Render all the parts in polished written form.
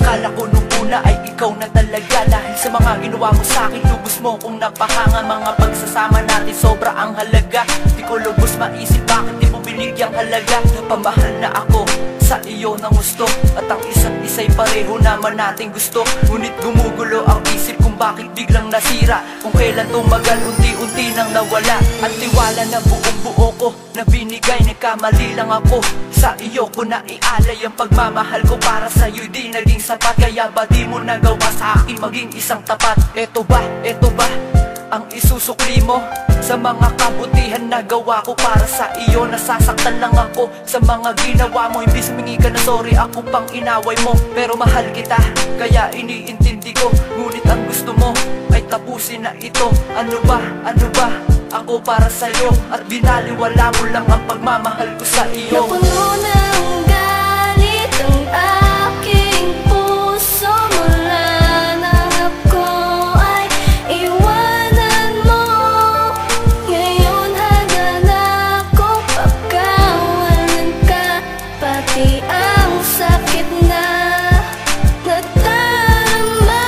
Akala ko nung una ay ikaw na talaga, dahil sa mga ginawa mo sa'kin, lubos mo kong napahanga. Mga pagsasama natin sobra ang halaga. Di ko lubos maisip bakit di mo binigyang halaga. Napamahal na ako sa iyo ng gusto, at ang isa't isa'y pareho naman nating gusto. Ngunit gumugulo ang isip kung bakit biglang nasira, kung kailan tumagal unti-unti nang nawala. Ang tiwala na buong buo ko na binigay, nagkamali lang ako. Sa iyo ko na ialay ang pagmamahal ko, para sa'yo'y di naging sapat. Kaya ba di mo nagawa sa akin maging isang tapat? Eto ba ang isusukli mo sa mga kabutihan na gawa ko para sa iyo? Nasasaktan lang ako sa mga ginawa mo. Imbis humingi ka na sorry, ako pang inaway mo. Pero mahal kita, kaya iniintindi ko. Ngunit ang gusto mo ay tapusin na ito. Ano ba ako para sa'yo, at binaliwala mo lang ang pagmamahal ko sa iyo. Napuno ng galit ang aking puso, mula nang ako ay iwanan mo. Ngayon handa na ako pagkawalan ka, pati ang sakit na nadarama.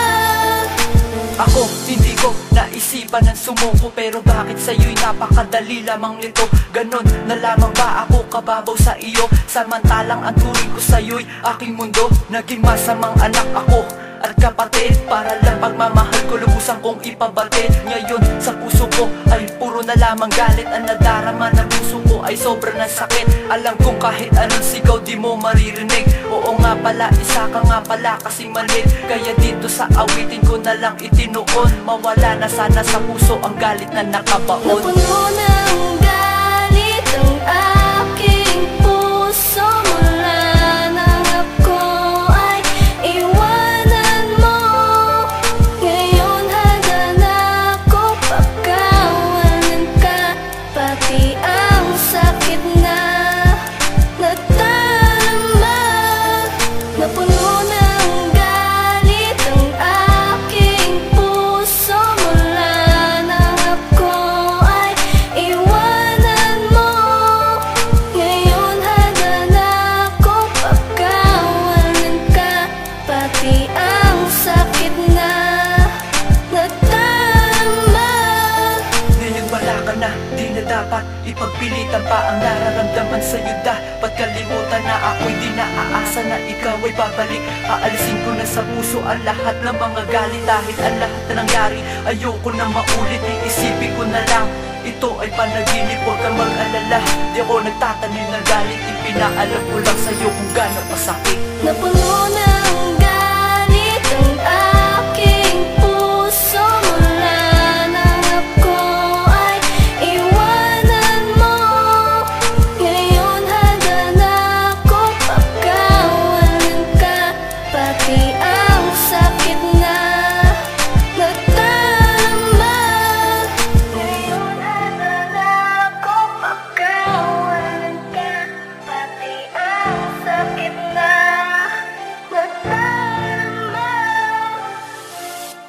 Ako, hindi ko naisipan ng sumuko, pero bakit sa'yo'y napakadali lamang nito? Ganon na lamang ba ako kababaw sa iyo? Samantalang ang turing ko sa'yo'y aking mundo. Naging masamang anak ako at kapatid, para lang pagmamahal ko lubusan kong ipabatid. Ngayon sa puso ko ay puro na lamang galit. Ang nadarama ng puso ko ay sobrang nasakit. Alam kong kahit anong sigaw di mo maririnig. Oo nga pala, isa ka nga pala kasing malit. Kaya dito sa awitin ko na lang itinuon, mawala na sana sa puso ang galit na nakabaon. Napuno ng galit ang aking puso, mula nang ako ay iwanan mo. Ngayon handa na ako pagkawalan ka, pati ang sakit na nadarama. Napuno ng galit ang aking puso, mula nang ako ay iwanan mo. Ngayon handa na ako pagkawalan ka, pati ang sakit na nadarama. Ngayon wala ka na, di na dapat ipagpilitan pa ang nararamdaman sa'yo. Dapat kalimutan na ako'y di naaasa na ikaw ay babalik. Aalisin ko na sa puso ang lahat ng mga galit. Dahil ang lahat na nangyari, ayoko na maulit. Iisipin ko na lang, ito ay panaginip, huwag kang mag-alala. Di ako nagtatanim ng galit, ipinaalam ko lang sa'yo kung gano'ng masakit. Napuno na